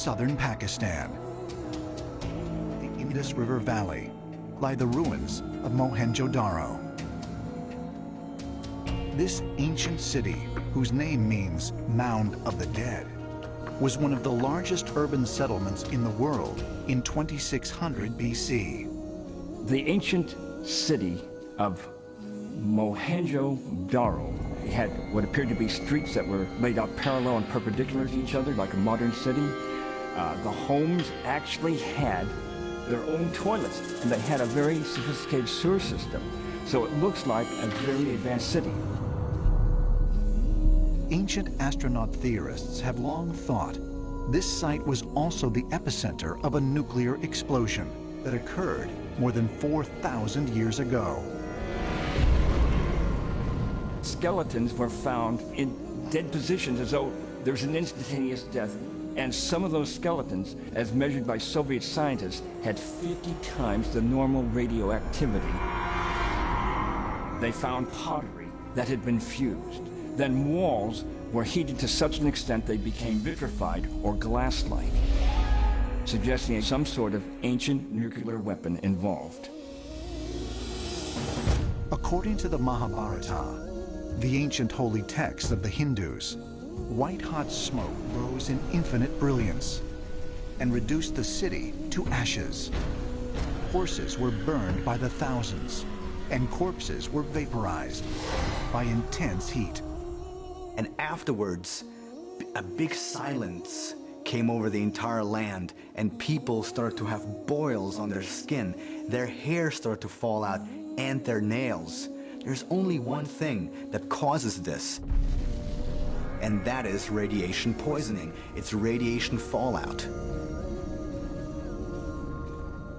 southern Pakistan. The Indus River Valley lie the ruins of Mohenjodaro. This ancient city, whose name means Mound of the Dead, was one of the largest urban settlements in the world in 2600 BC. The ancient city of Mohenjo-Daro had what appeared to be streets that were laid out parallel and perpendicular to each other like a modern city. The homes actually had their own toilets, and they had a very sophisticated sewer system. So it looks like a very advanced city. Ancient astronaut theorists have long thought this site was also the epicenter of a nuclear explosion that occurred more than 4,000 years ago. Skeletons were found in dead positions as though there was an instantaneous death. And some of those skeletons, as measured by Soviet scientists, had 50 times the normal radioactivity. They found pottery that had been fused. Then walls were heated to such an extent they became vitrified or glass-like, suggesting some sort of ancient nuclear weapon involved. According to the Mahabharata, the ancient holy text of the Hindus, white-hot smoke rose in infinite brilliance and reduced the city to ashes. Horses were burned by the thousands, and corpses were vaporized by intense heat. And afterwards, a big silence came over the entire land, and people started to have boils on their skin. Their hair started to fall out, and their nails. There's only one thing that causes this, and that is radiation poisoning. It's radiation fallout.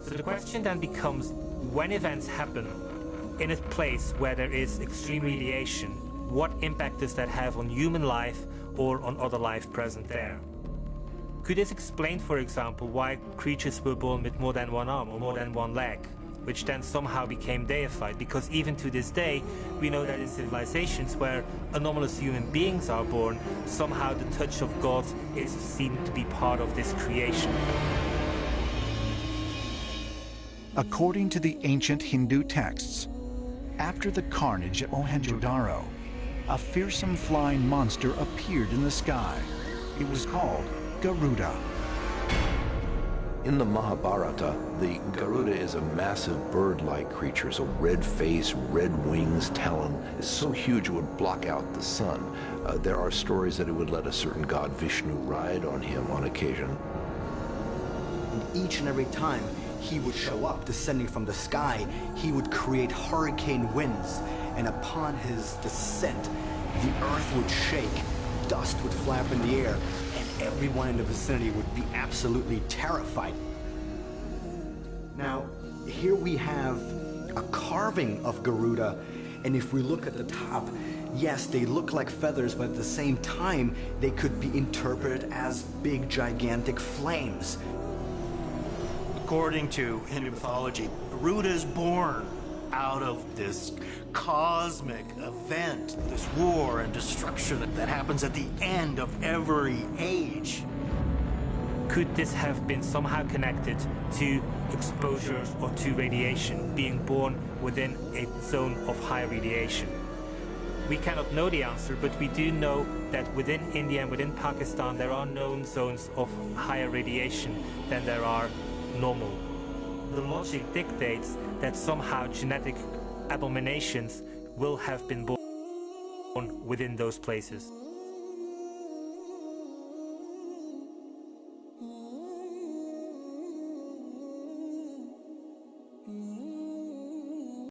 So the question then becomes, when events happen in a place where there is extreme radiation, what impact does that have on human life or on other life present there? Could this explain, for example, why creatures were born with more than one arm or more than one leg, which then somehow became deified? Because even to this day, we know that in civilizations where anomalous human beings are born, somehow the touch of God is seen to be part of this creation. According to the ancient Hindu texts, after the carnage at Mohenjodaro, a fearsome flying monster appeared in the sky. It was called Garuda. In the Mahabharata, the Garuda is a massive bird-like creature. So red face, red wings, talon. It's so huge it would block out the sun. There are stories that it would let a certain god Vishnu ride on him on occasion. And each and every time he would show up, descending from the sky, he would create hurricane winds. And upon his descent, the earth would shake, dust would flap in the air, and everyone in the vicinity would be absolutely terrified. Now, here we have a carving of Garuda, and if we look at the top, yes, they look like feathers, but at the same time, they could be interpreted as big, gigantic flames. According to Hindu mythology, Garuda is born out of this cosmic event, this war and destruction that happens at the end of every age. Could this have been somehow connected to exposures or to radiation, being born within a zone of high radiation? We cannot know the answer, but we do know that within India and within Pakistan there are known zones of higher radiation than there are normal. The logic dictates that somehow genetic abominations will have been born within those places.